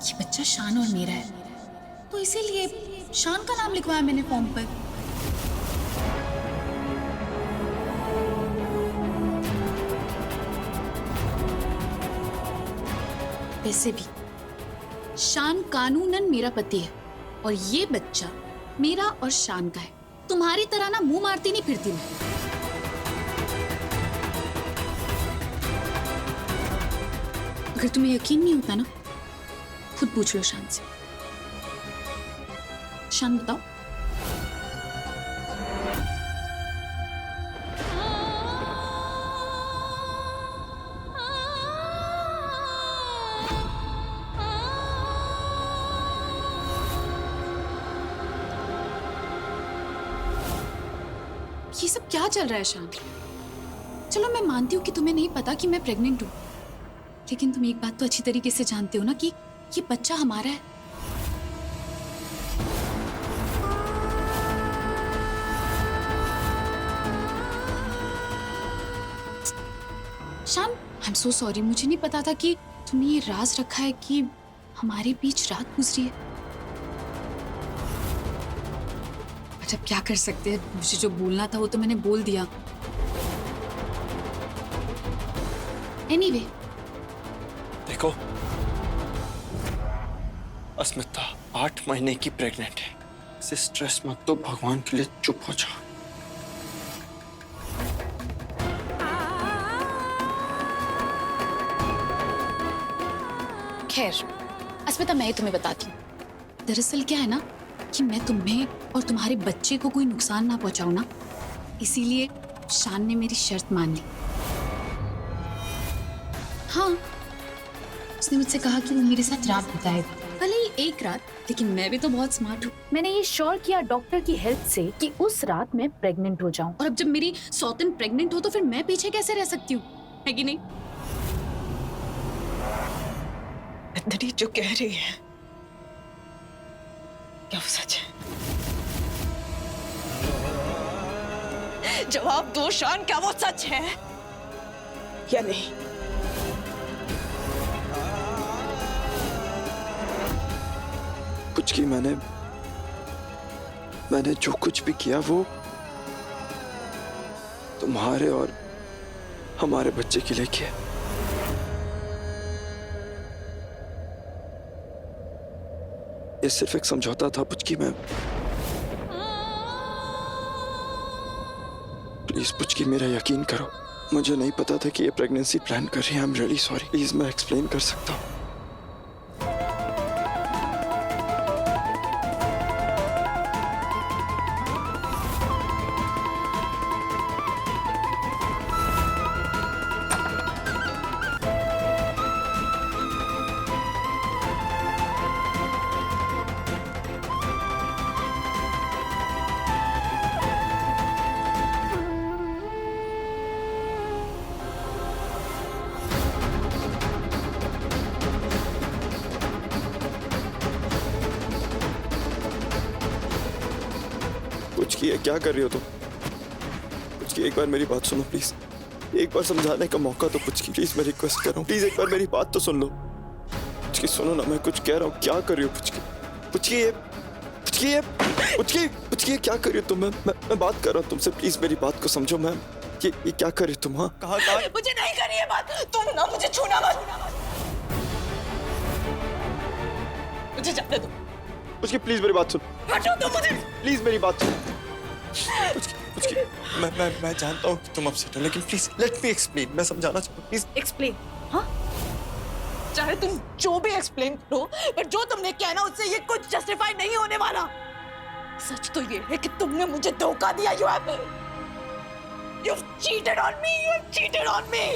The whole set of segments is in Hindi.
ये बच्चा शान और मेरा है, तो इसीलिए शान का नाम लिखवाया मैंने फॉर्म पर। वैसे भी शान कानूनन मेरा पति है और ये बच्चा मेरा और शान का है। तुम्हारी तरह ना मुंह मारती नहीं फिरती मैं। अगर तुम्हें यकीन नहीं होता ना, खुद पूछ लो शान से। शान बताओ। ये सब क्या चल रहा है शान? चलो मैं मानती हूँ कि तुम्हें नहीं पता कि मैं प्रेग्नेंट हूँ, लेकिन तुम एक बात तो अच्छी तरीके से जानते हो ना कि ये बच्चा हमारा है। शान, आई एम सो सॉरी, मुझे नहीं पता था कि तुमने ये राज रखा है कि हमारे बीच रात गुजरी है। अब क्या कर सकते हैं, मुझे जो बोलना था वो तो मैंने बोल दिया। एनीवे, देखो, अस्मिता 8 महीने की प्रेग्नेंट है। इसे स्ट्रेस मत दो, भगवान के लिए चुप हो जाओ। खैर अस्मिता, मैं तुम्हें बताती हूँ। दरअसल क्या है ना कि मैं तुम्हें और तुम्हारे बच्चे को कोई नुकसान ना पहुंचाऊं ना, इसीलिए शान ने मेरी शर्त मान ली। हाँ, उसने मुझसे कहा कि वो मेरे साथ रात बिताएगा, भले ही एक रात, लेकिन मैं भी तो बहुत स्मार्ट हूँ। मैंने ये श्योर किया डॉक्टर की हेल्प से कि उस रात मैं प्रेग्नेंट हो जाऊं। और अब जब मेरी सौतन प्रेग्नेंट हो तो फिर मैं पीछे कैसे रह सकती हूँ, है कि नहीं? नंदिनी जो कह रही है क्या वो सच है? जवाब दो शान, क्या वो सच है या नहीं? कुछ की मैंने जो कुछ भी किया वो तुम्हारे और हमारे बच्चे के लिए किया। ये सिर्फ एक समझौता था पुचकी। मैं प्लीज पुचकी, मेरा यकीन करो, मुझे नहीं पता था कि ये प्रेगनेंसी प्लान कर रही है। I am really sorry. Please मैं एक्सप्लेन कर सकता हूँ। पुचकी, क्या कर रही हो तुम? पुचकी, एक बार मेरी बात सुनो प्लीज। एक बार समझाने का मौका दो पुचकी, प्लीज मैं रिक्वेस्ट कर रहा हूँ। प्लीज एक बार मेरी बात तो सुन लो। पुचकी सुनो ना, मैं कुछ कह रहा हूँ। क्या कर रही हो पुचकी? पुचकी क्या कर रही हो तुम? मैं बात कर रहा हूँ तुमसे, प्लीज मेरी बात को समझो। मैम, ये क्या कर रही हो तुम? हाँ, कहाँ मुझे नहीं करनी है बात, तुम ना मुझे छूना मत। मुझे जाने दो। पुचकी प्लीज मेरी बात सुन। हटो तुम मुझे। प्लीज मेरी बात सुन। पुचकी, मैं जानता हूँ कि तुम अपसेट हो, लेकिन प्लीज लेट मी एक्सप्लेन। मैं समझाना चाहता हूँ, प्लीज एक्सप्लेन। हाँ, चाहे तुम जो भी एक्सप्लेन करो, पर जो तुमने किया ना उससे ये कुछ जस्टिफाई नहीं होने वाला। सच तो ये है कि तुमने मुझे धोखा दिया। You've cheated on me. You've cheated on me.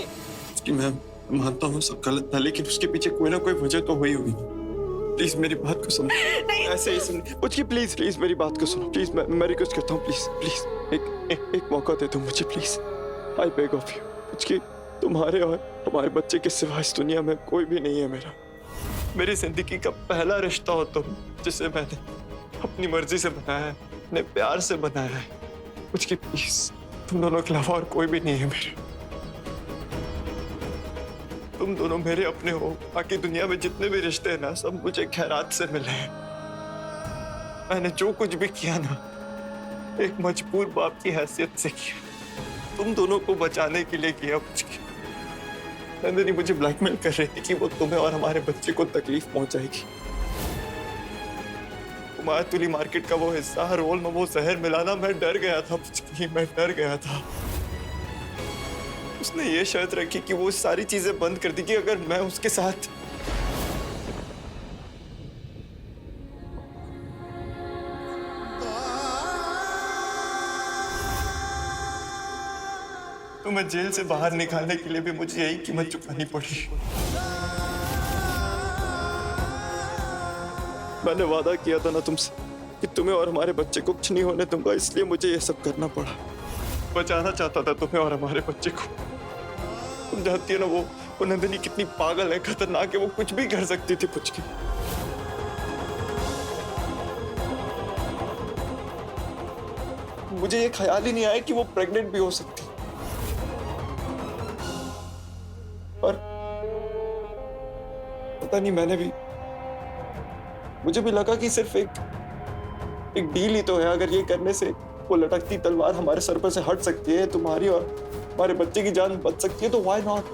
उसकी मैं मानता हूँ सब गलत था, लेकिन उसके पीछे कोई ना कोई वजह तो हुई होगी। प्लीज मेरी बात को सुनो। ऐसे ही सुन। उसकी प्लीज मेरी बात को सुनो। प्लीज मैं रिक्वेस्ट करता हूँ, प्लीज एक मौका दे दो मुझे, please. I beg of you. उसकी तुम्हारे और हमारे बच्चे के सिवा इस दुनिया में कोई भी नहीं है मेरा। मेरी जिंदगी का पहला रिश्ता हो तुम, जिसे मैंने अपनी मर्जी से बनाया है, अपने प्यार से बनाया है। उसकी प्लीज, तुम दोनों के अलावा और कोई भी नहीं है मेरे। तुम तुम दोनों मेरे अपने हो। बाकी दुनिया में जितने भी रिश्ते हैं ना, सब मुझे खैरात से मिले हैं। मैंने जो कुछ भी किया ना, एक मजबूर बाप की हैसियत से किया। तुम दोनों को बचाने के लिए किया कुछ किया। नंदिनी मुझे ब्लैकमेल कर रही थी कि वो तुम्हें और हमारे बच्चे को तकलीफ पहुंचाएगी। कुमारतुली मार्केट का वो हिस्सा, रोल में वो जहर मिलाना, मैं डर गया था। मैं डर गया था। उसने ये शर्त रखी कि वो सारी चीजें बंद कर दी कि अगर मैं उसके साथ तो मैं जेल से बाहर निकालने के लिए भी मुझे यही कीमत चुकानी पड़ी। मैंने वादा किया था ना तुमसे कि तुम्हें और हमारे बच्चे को कुछ नहीं होने दूंगा, इसलिए मुझे ये सब करना पड़ा। बचाना चाहता था तुम्हें और हमारे बच्चे को। तुम जानती हो ना वो नंदिनी कितनी पागल है, खतरनाक है। वो कुछ भी कर सकती थी कुछ की। मुझे ये ख्याल ही नहीं आया कि वो प्रेग्नेंट भी हो सकती। और पता नहीं, मुझे भी लगा कि सिर्फ एक डील ही तो है। अगर ये करने से वो लटकती तलवार हमारे सर पर से हट सकती है, तुम्हारी और हमारे बच्चे की जान बच सकती है, तो व्हाई नॉट।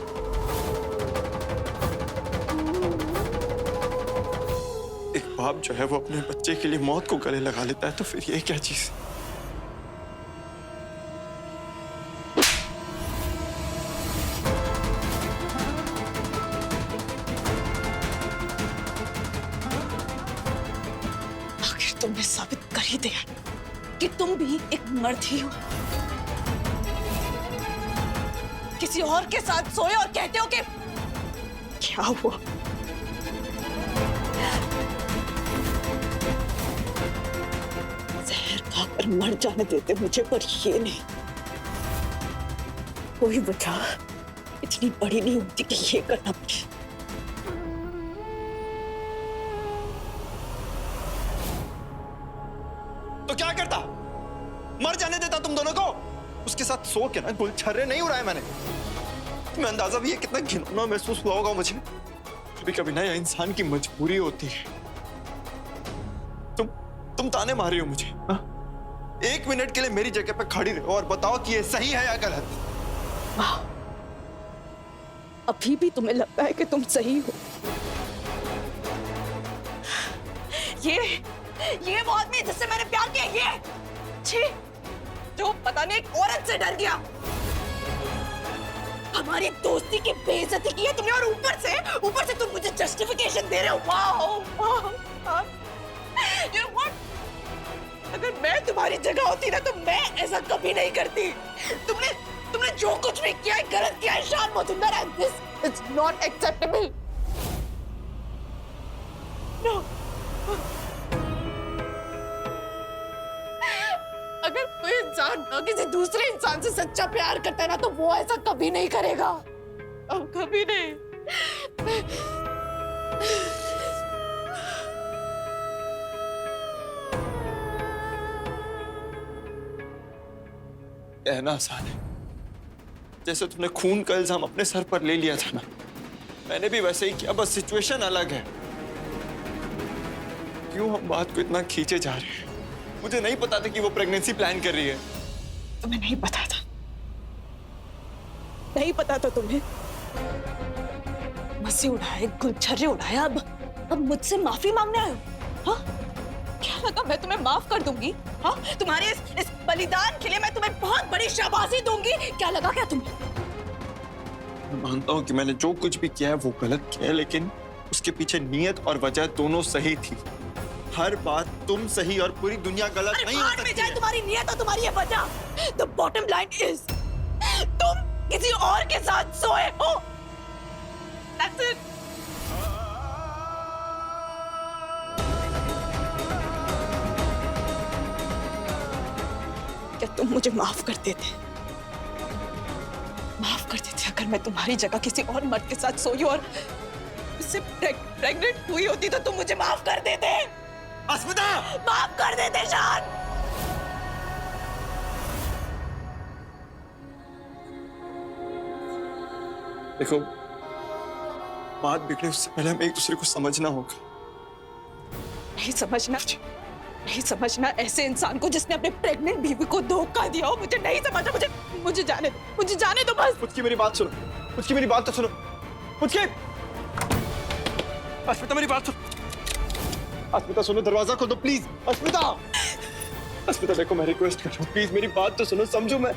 एक बाप जो है वो अपने बच्चे के लिए मौत को गले लगा लेता है, तो फिर ये क्या चीज। आखिर तुमने साबित कर ही दिया कि तुम भी एक मर्द ही हो। किसी और के साथ सोए और कहते हो कि क्या हुआ। जहर खाकर मर जाने देते मुझे, पर ये नहीं। कोई वजह इतनी बड़ी नहीं होती कि ये करना पड़े। तो क्या करता? मर जाने देता तुम दोनों को। उसके साथ सो के ना गुलछर्रे नहीं उड़ाए मैंने। तुम्हें अंदाजा भी है कितना घिनौना महसूस हुआ होगा मुझे। कभी कभी ना, यह इंसान की मजबूरी होती है। तुम ताने मार रही हो मुझे, हा? 1 मिनट के लिए मेरी जगह पे खड़ी रहो और बताओ कि ये सही है या गलत। वाह, अभी भी तुम्हें लगता है कि तुम सही हो। ये वो आदमी जिससे मैंने प्यार किया, ये छी, जो पता नहीं एक औरत से डर गया। हमारी दोस्ती की बेइज्जती की है तुमने, और ऊपर से तुम मुझे जस्टिफिकेशन दे रहे हो। वाह, you know what? अगर मैं तुम्हारी जगह होती ना, तो मैं ऐसा कभी नहीं करती। तुमने जो कुछ भी किया है, गलत किया है शान Majumdar, and this is not acceptable. No. अगर कोई इंसान किसी दूसरे इंसान से सच्चा प्यार करता है ना, तो वो ऐसा कभी नहीं करेगा। अब कभी नहीं। कहना आसान है। जैसे तुमने खून का इल्जाम अपने सर पर ले लिया था ना, मैंने भी वैसे ही किया, बस सिचुएशन अलग है। क्यों हम बात को इतना खींचे जा रहे हैं? मुझे नहीं पता था कि वो प्रेगनेंसी प्लान कर रही है। तुम्हें नहीं पता था? नहीं पता था तुम्हें? मस्से उड़ाए, गुलछर्रे उड़ाया, अब मुझसे माफी मांगने आए हो? हाँ? क्या लगा मैं तुम्हें माफ कर दूंगी? हाँ? तुम्हारे इस बलिदान के लिए मैं तुम्हें बहुत बड़ी शाबाशी दूंगी। क्या लगा क्या तुम्हें? मैं मानता हूँ कि मैंने जो कुछ भी किया है वो गलत किया है, लेकिन उसके पीछे नीयत और वजह दोनों सही थी। हर बात तुम सही और पूरी दुनिया गलत नहीं हो सकती है। तुम्हारी नियत और तुम्हारी ये वजह। The bottom line is, तुम किसी और के साथ सोए हो। That's it. क्या तुम मुझे माफ कर देते? माफ कर देते अगर मैं तुम्हारी जगह किसी और मर्द के साथ सोई और उससे प्रेग्नेंट हुई होती, तो तुम मुझे माफ कर देते। अस्मिता! माफ कर देते शान। देखो, बात बिगड़े उससे पहले हमें एक दूसरे को समझना होगा। नहीं समझना, नहीं समझना ऐसे इंसान को जिसने अपने प्रेग्नेंट बीवी को धोखा दिया हो। मुझे नहीं समझना, मुझे जाने दो, मुझे जाने दो बस। मुझकी मेरी बात सुनो, मुझकी मेरी बात तो सुनो, मुझकी। अस्मिता मेरी बात सुनो, अस्मिता सुनो, दरवाजा खोल दो प्लीज। अस्मिता, अस्मिता देखो मैं रिक्वेस्ट कर रहा हूँ, प्लीज मेरी बात तो सुनो, समझो। मैं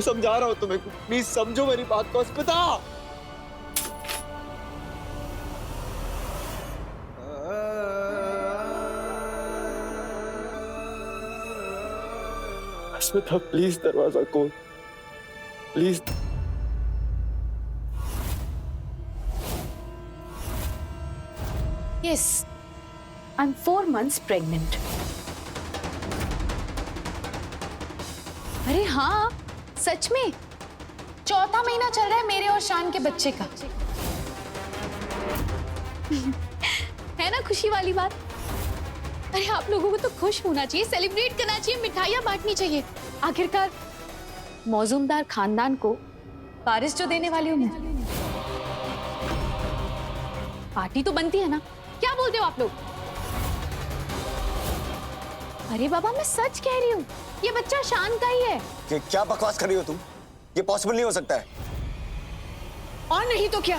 समझा रहा हूँ तुम्हें, प्लीज समझो मेरी बात को। अस्मिता, अस्मिता प्लीज दरवाजा खोल, please. Yes, I'm 4 months pregnant. अरे हाँ, सच में 4था महीना चल रहा है मेरे और शान के बच्चे का। है ना खुशी वाली बात? अरे आप लोगों को तो खुश होना चाहिए, सेलिब्रेट करना चाहिए, मिठाइयाँ बांटनी चाहिए। आखिरकार मौजूमदार खानदान को वारिस जो देने वाली हूँ मैं। पार्टी तो बनती है ना, क्या बोलते हो आप लोग? अरे बाबा मैं सच कह रही हूँ, ये बच्चा शान का ही है। कि क्या बकवास कर रही हो तुम? ये पॉसिबल नहीं हो सकता है। और नहीं तो क्या?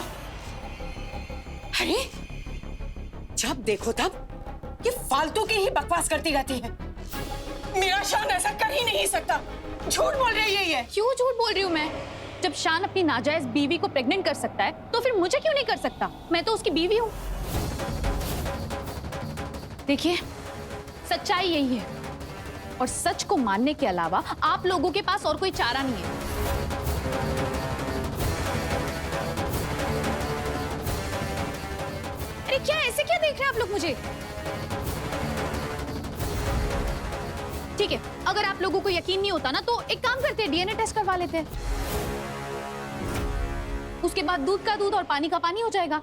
अरे जब देखो तब ये फालतू की ही बकवास करती रहती है। मेरा शान ऐसा कर ही नहीं सकता। झूठ बोल रही है ये। क्यों झूठ बोल रही हूँ मैं? जब शान अपनी नाजायज बीवी को प्रेग्नेंट कर सकता है तो फिर मुझे क्यों नहीं कर सकता? मैं तो उसकी बीवी हूँ। देखिए सच्चाई यही है और सच को मानने के अलावा आप लोगों के पास और कोई चारा नहीं है। अरे क्या ऐसे क्या देख रहे हैं आप लोग मुझे? ठीक है, अगर आप लोगों को यकीन नहीं होता ना तो एक काम करते हैं, डीएनए टेस्ट करवा लेते हैं। उसके बाद दूध का दूध और पानी का पानी हो जाएगा।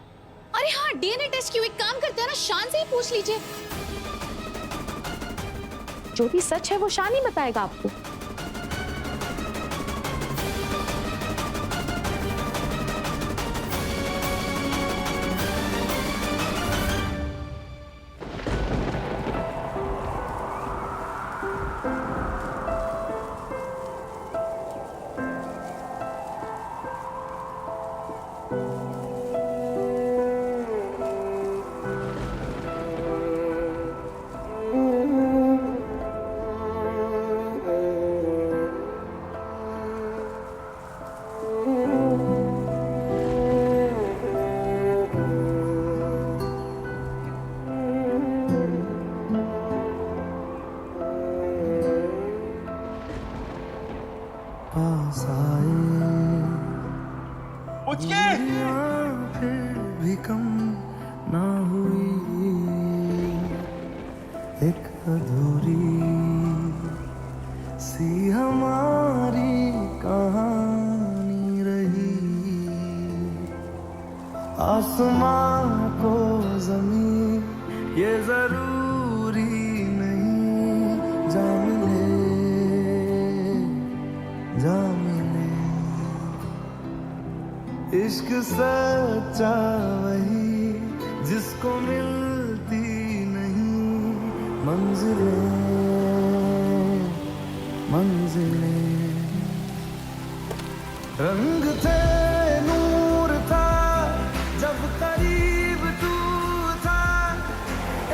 अरे हाँ, डीएनए टेस्ट क्यों, एक काम करते हैं ना, शान से ही पूछ लीजिए। जो भी सच है वो शान ही बताएगा आपको। फिर भी कम ना हुई, एक अधूरी सी हमारी कहानी रही। आसमां को ज़मीन ये जरूरी नहीं, जा मिले जा मिले। इश्क सच्चा वही जिसको मिलती नहीं मंजिलें मंजिलें। रंग थे नूर था जब करीब तू था,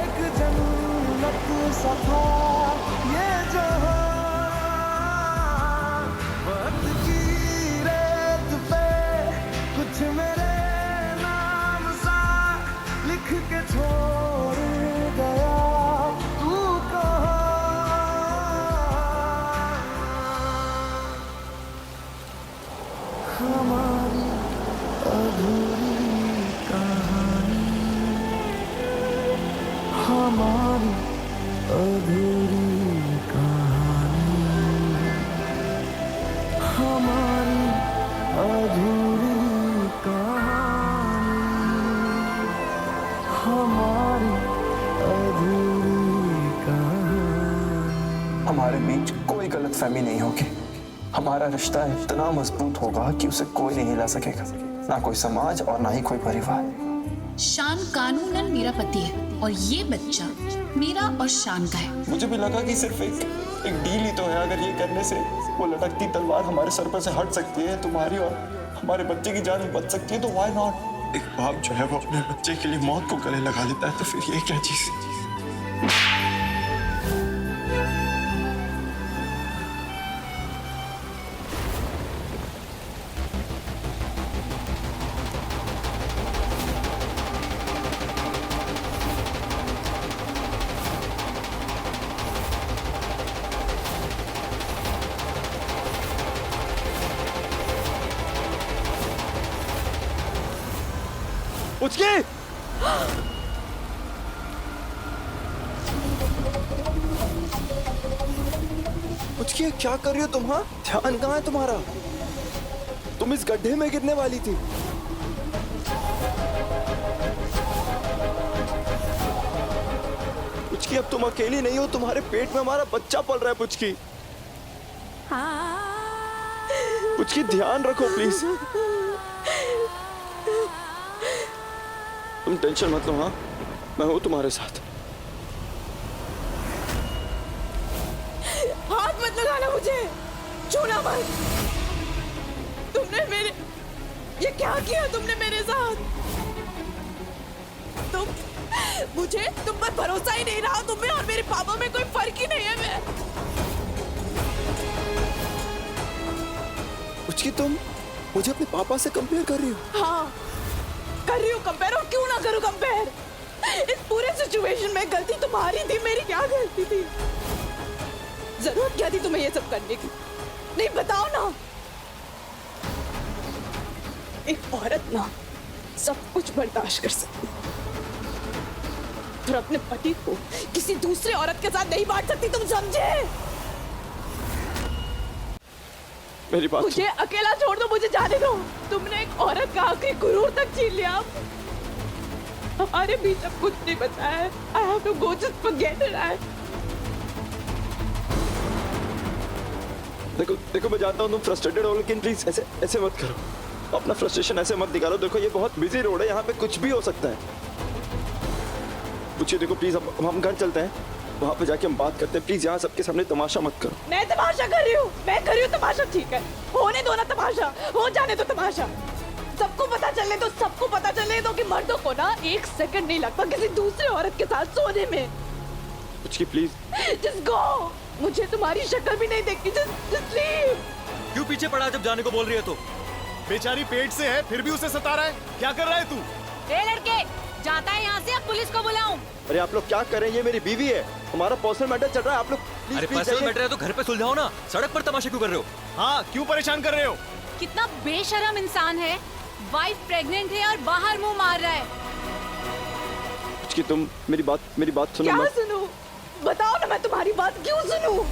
एक जन्नत सा था ये जहां। वक्त की रेत पे कुछ मेरे नाम सा लिख के छोड़ गया तू कहाँ। हमारी अधूरी कहानी, हमारी अधूरी कहानी, हमारी अधूरी कहानी, हमारी अधूरी कहानी। हमारे बीच कोई गलतफहमी नहीं होगी। हमारा रिश्ता इतना मजबूत होगा कि उसे कोई नहीं हिला सकेगा, ना कोई समाज और ना ही कोई परिवार। शान कानूनन मेरा पति है और ये बच्चा मेरा और शान का है। मुझे भी लगा कि सिर्फ एक डील ही तो है। अगर ये करने से वो लटकती तलवार हमारे सर पर से हट सकती है, तुम्हारी और हमारे बच्चे की जान बच सकती है, तो व्हाई नॉट। एक बाप जो है वो अपने बच्चे के लिए मौत को गले लगा लेता है, तो फिर ये क्या चीज। पुचकी! पुचकी, क्या कर रही हो तुम? हाँ, ध्यान कहाँ है तुम्हारा? तुम इस गड्ढे में गिरने वाली थी। पुचकी, अब तुम अकेली नहीं हो, तुम्हारे पेट में हमारा बच्चा पल रहा है। पुचकी, पुचकी, ध्यान रखो प्लीज। तुम टेंशन मत लो। हाँ, मैं हूं तुम्हारे साथ। हाथ मत लगाना मुझे, छूना मत। तुमने मेरे ये क्या किया तुमने मेरे साथ? तुम पर भरोसा ही नहीं रहा। तुम्हें और मेरे पापा में कोई फर्क ही नहीं है। मैं पुचकी, तुम मुझे अपने पापा से कंपेयर कर रही हो? हाँ, कर रही हूँ कंपेयर, और क्यों ना करूँ कंपेयर। इस पूरे सिचुएशन में गलती तुम्हारी थी, मेरी क्या गलती थी? जरूरत क्या थी तुम्हें ये सब करने की? नहीं, बताओ ना। एक औरत ना सब कुछ बर्दाश्त कर सकती है, और अपने पति को किसी दूसरे औरत के साथ नहीं बांट सकती। तुम समझे? मेरी बात मुझे अकेला छोड़ दो, मुझे जाने दो। तुमने एक औरत का आखिरी गुरूर तक छीन लिया। हमारे बीच अब कुछ नहीं बचा है। I have to go, just forget it. देखो मैं जानता हूँ तुम फ्रस्ट्रेटेड हो, लेकिन प्लीज ऐसे मत करो। अपना फ्रस्ट्रेशन ऐसे मत निकालो। देखो ये बहुत बिजी रोड है, यहाँ पे कुछ भी हो सकता है। पूछिए, देखो प्लीज हम घर चलते हैं, वहाँ पे जाके हम बात करते हैं। प्लीज यहाँ सबके सामने तमाशा मत करो। मैं तमाशा कर रही हूँ, मैं कर रही हूँ तमाशा। ठीक है, होने दो ना तमाशा, हो जाने दो तमाशा। सबको पता चलने दो, सबको पता चलने दो कि मर्दों को ना एक सेकंड नहीं लगता किसी दूसरे औरत के साथ सोने में। Puchki please, Just go. मुझे तुम्हारी शक्ल भी नहीं देखनी। Just leave. क्यों पीछे पड़ा जब जाने को बोल रही है तो? बेचारी पेट से है, फिर भी उसे सता रहा है। क्या कर रहा है तू? ए लड़के, जाता है यहाँ से, अब पुलिस को बुलाऊं? अरे आप लोग क्या कर रहे हैं? ये मेरी बीवी है, हमारा पर्सनल मैटर चल रहा है। आप लोग अरे पर्सनल मैटर है तो घर पे सुलझाओ ना, सड़क पर तमाशे क्यों कर रहे हो? हाँ, क्यों परेशान कर रहे हो? कितना बेशरम इंसान है। वाइफ प्रेग्नेंट है और बाहर मुंह मार रहा है। पुचकी, तुम मेरी बात सुनो। क्या सुनूं? बताओ ना, मैं तुम्हारी बात क्यों सुनूं?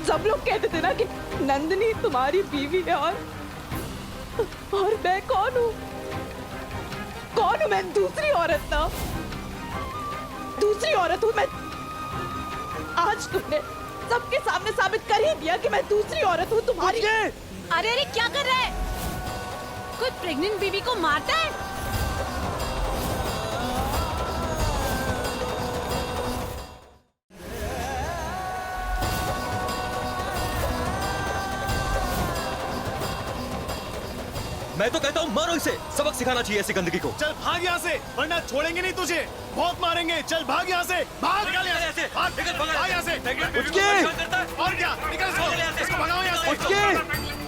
सब लोग कहते थे ना कि नंदिनी तुम्हारी बीवी है, और मैं कौन हूँ? कौन हूँ मैं? दूसरी औरत ना, दूसरी औरत हूँ मैं। आज तुमने सबके सामने साबित कर ही दिया कि मैं दूसरी औरत हूँ तुम्हारी। अरे अरे क्या कर रहा है? कोई प्रेग्नेंट बीवी को मारता है? मैं तो कहता हूँ मारो इसे, सबक सिखाना चाहिए ऐसी गंदगी को। चल भाग यहाँ से, वरना छोड़ेंगे नहीं तुझे, बहुत मारेंगे। चल भाग यहाँ से, भाग। निकल यहाँ से, भाग यहाँ से। पुचकी! और क्या, निकल इसको भगाओ यहाँ से।